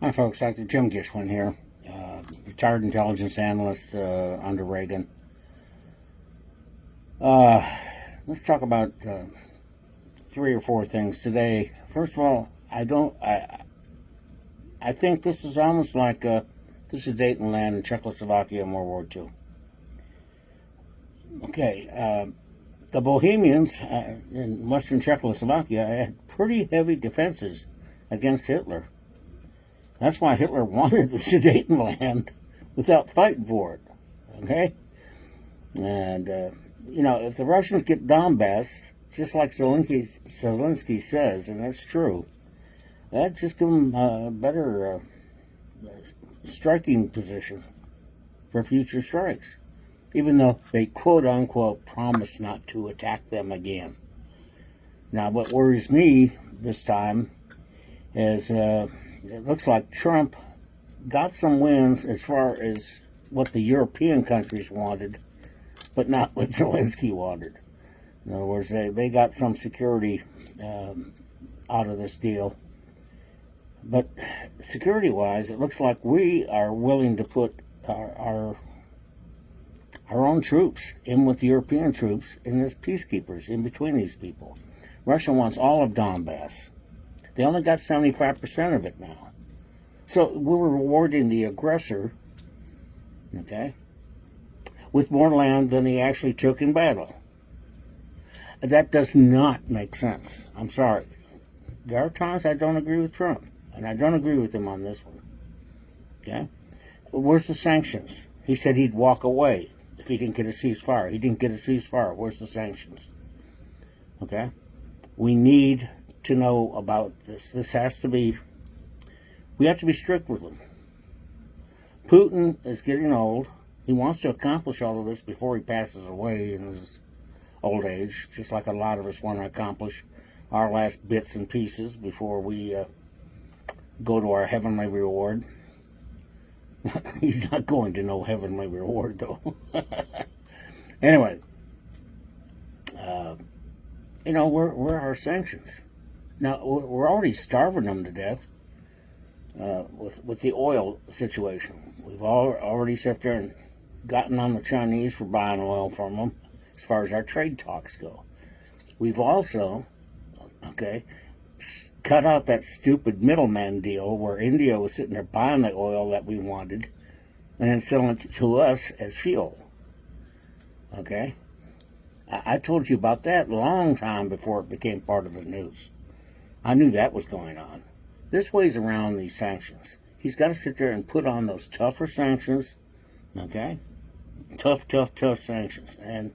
Hi folks, Dr. Jim Gishwin here, retired intelligence analyst under Reagan. Let's talk about 3 or 4 things today. First of all, I think this is almost like the Sudetenland in Czechoslovakia in World War II. Okay, the Bohemians in western Czechoslovakia had pretty heavy defenses against Hitler. That's why Hitler wanted the Sudetenland without fighting for it. Okay? And, if the Russians get Donbass, just like Zelensky says, and that's true, that just gives them a better striking position for future strikes, even though they quote-unquote promise not to attack them again. Now, what worries me this time is it looks like Trump got some wins as far as what the European countries wanted, but not what Zelensky wanted. In other words, they got some security out of this deal. But security-wise, it looks like we are willing to put our own troops in with European troops and as peacekeepers in between these people. Russia wants all of Donbass. They only got 75% of it now. So we're rewarding the aggressor, okay, with more land than he actually took in battle. That does not make sense. I'm sorry. There are times I don't agree with Trump, and I don't agree with him on this one. Okay? Where's the sanctions? He said he'd walk away if he didn't get a ceasefire. He didn't get a ceasefire. Where's the sanctions? Okay? We need to know about this. This has to be, we have to be strict with them. Putin is getting old. He wants to accomplish all of this before he passes away in his old age, just like a lot of us want to accomplish our last bits and pieces before we go to our heavenly reward. He's not going to no heavenly reward, though. Anyway, where are our sanctions? Now, we're already starving them to death with the oil situation. We've already sat there and gotten on the Chinese for buying oil from them as far as our trade talks go. We've also, cut out that stupid middleman deal where India was sitting there buying the oil that we wanted and then selling it to us as fuel. Okay? I told you about that a long time before it became part of the news. I knew that was going on. There's ways around these sanctions. He's got to sit there and put on those tougher sanctions, okay? Tough sanctions. And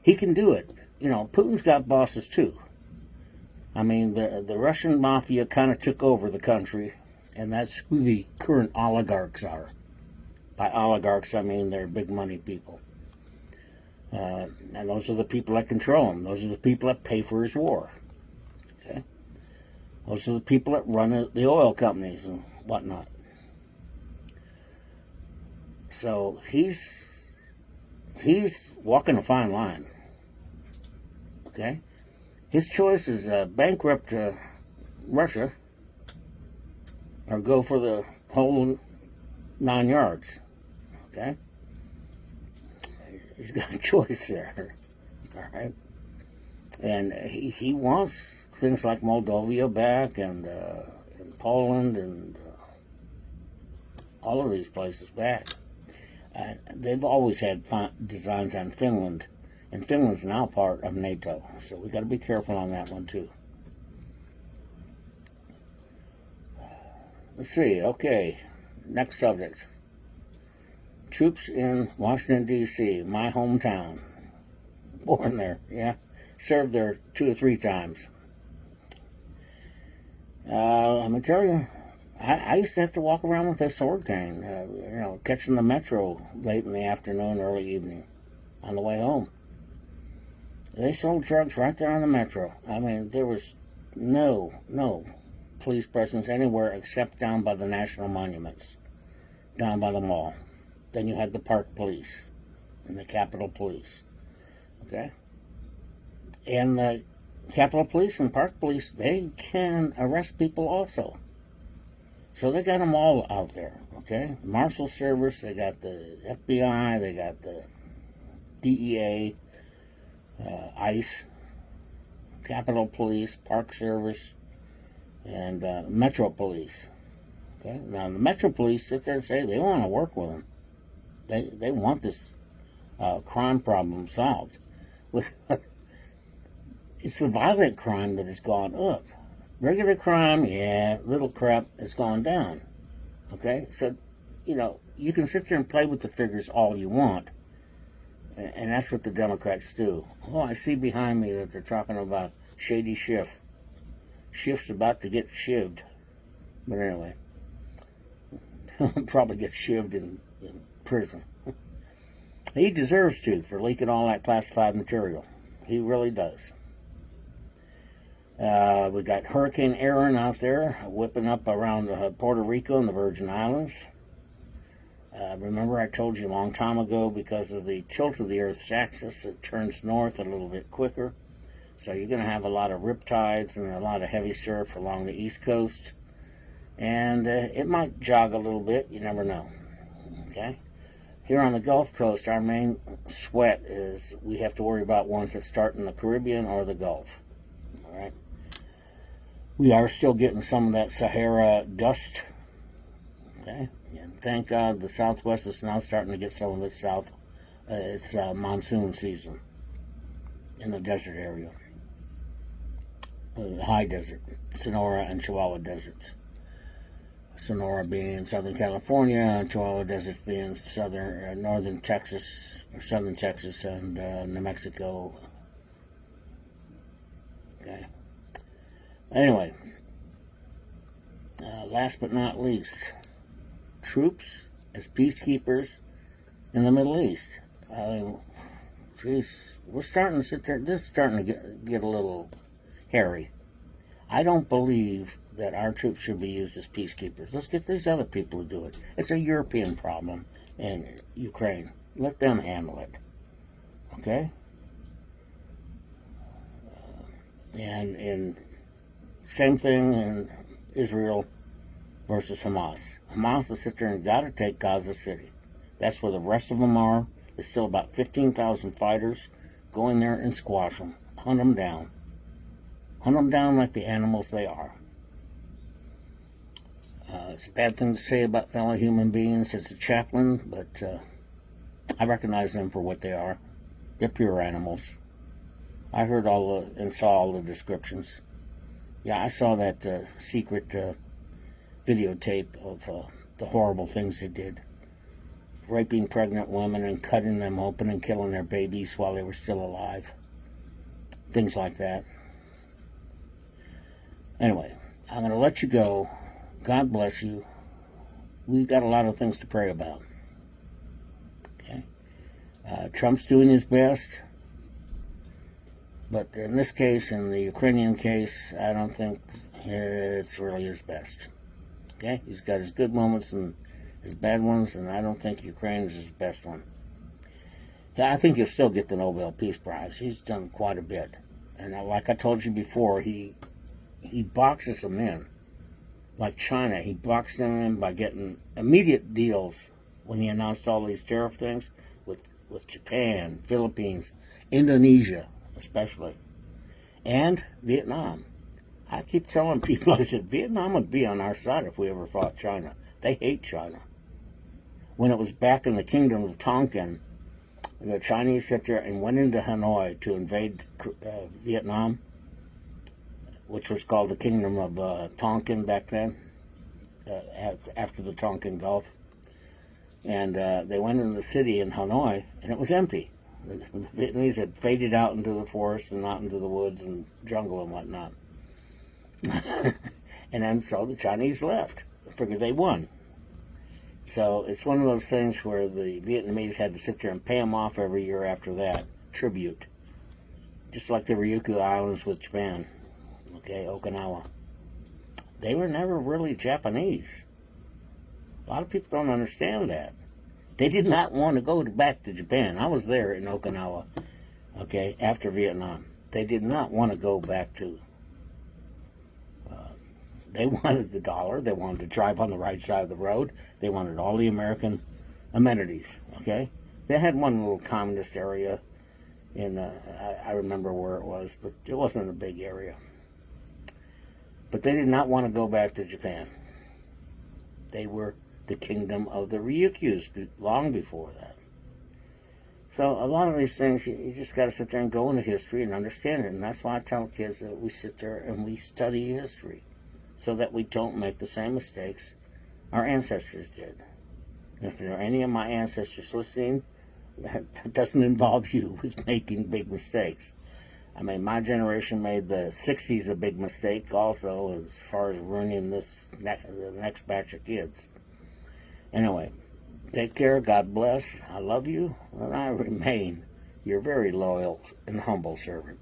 he can do it. Putin's got bosses too. I mean, the Russian mafia kind of took over the country, and that's who the current oligarchs are. By oligarchs, I mean they're big money people. And those are the people that control him. Those are the people that pay for his war. Okay? Those are the people that run the oil companies and whatnot. So he's walking a fine line. Okay? His choice is bankrupt Russia or go for the whole 9 yards. Okay? He's got a choice there. All right? And he wants things like Moldova back and Poland and all of these places back. They've always had designs on Finland, and Finland's now part of NATO, so we got to be careful on that one too. Let's see. Okay, next subject. Troops in Washington, D.C., my hometown. Born there, yeah. Served there 2 or 3 times. I'm going to tell you, I used to have to walk around with a sword cane, catching the metro late in the afternoon, early evening, on the way home. They sold drugs right there on the metro. I mean, there was no police presence anywhere except down by the national monuments, down by the mall. Then you had the park police and the Capitol Police. Okay? And the Capitol Police and Park Police, they can arrest people also. So they got them all out there, okay? Marshal Service, they got the FBI, they got the DEA, ICE, Capitol Police, Park Service, and Metro Police. Okay, now the Metro Police sit there and say they want to work with them. They want this crime problem solved. It's the violent crime that has gone up. Regular crime, yeah, little crap has gone down. Okay, so you can sit there and play with the figures all you want, and that's what the Democrats do. Oh, I see behind me that they're talking about Shady Schiff. Schiff's about to get shivved. But anyway, probably get shivved in prison. He deserves to for leaking all that classified material. He really does. We got Hurricane Aaron out there whipping up around Puerto Rico and the Virgin Islands. Remember I told you a long time ago, because of the tilt of the Earth's axis, it turns north a little bit quicker. So you're going to have a lot of riptides and a lot of heavy surf along the East Coast. And it might jog a little bit. You never know. Okay? Here on the Gulf Coast, our main sweat is we have to worry about ones that start in the Caribbean or the Gulf. All right? We are still getting some of that Sahara dust. Okay? And thank God the Southwest is now starting to get some of its monsoon season in the desert area. The high desert, Sonora and Chihuahua deserts. Sonora being Southern California, and Chihuahua Desert being northern Texas, or southern Texas, and New Mexico. Okay. Anyway, last but not least, troops as peacekeepers in the Middle East. Geez, we're starting to sit there. This is starting to get a little hairy. I don't believe that our troops should be used as peacekeepers. Let's get these other people to do it. It's a European problem in Ukraine. Let them handle it. Okay? And same thing in Israel versus Hamas. Hamas will sit there and got to take Gaza City. That's where the rest of them are. There's still about 15,000 fighters. Go in there and squash them. Hunt them down. Hunt them down like the animals they are. It's a bad thing to say about fellow human beings. It's a chaplain, but I recognize them for what they are. They're pure animals. I heard and saw all the descriptions. Yeah, I saw that secret videotape of the horrible things they did. Raping pregnant women and cutting them open and killing their babies while they were still alive. Things like that. Anyway, I'm going to let you go. God bless you. We've got a lot of things to pray about. Okay? Trump's doing his best. But in this case, in the Ukrainian case, I don't think it's really his best. Okay? He's got his good moments and his bad ones, and I don't think Ukraine is his best one. Yeah, I think he'll still get the Nobel Peace Prize. He's done quite a bit. And like I told you before, he boxes them in. Like China, he boxed them in by getting immediate deals when he announced all these tariff things with Japan, Philippines, Indonesia especially, and Vietnam. I keep telling people, I said, Vietnam would be on our side if we ever fought China. They hate China. When it was back in the kingdom of Tonkin, the Chinese sat there and went into Hanoi to invade Vietnam, which was called the Kingdom of Tonkin back then, after the Tonkin Gulf. And they went into the city in Hanoi, and it was empty. The Vietnamese had faded out into the forest and out into the woods and jungle and whatnot. And then so the Chinese left. I figured they won. So it's one of those things where the Vietnamese had to sit there and pay them off every year after that, tribute. Just like the Ryukyu Islands with Japan. Okay, Okinawa. They were never really Japanese. A lot of people don't understand that. They did not want to go back to Japan. I was there in Okinawa, okay, after Vietnam. They did not want to go back to They wanted the dollar. They wanted to drive on the right side of the road. They wanted all the American amenities, okay? They had one little communist area in, I remember where it was, but it wasn't a big area. But they did not want to go back to Japan. They were the kingdom of the Ryukyus long before that. So a lot of these things, you just got to sit there and go into history and understand it. And that's why I tell kids that we sit there and we study history so that we don't make the same mistakes our ancestors did. And if there are any of my ancestors listening, that doesn't involve you with making big mistakes. I mean, my generation made the 60s a big mistake also as far as ruining the next batch of kids. Anyway, take care, God bless, I love you, and I remain your very loyal and humble servant.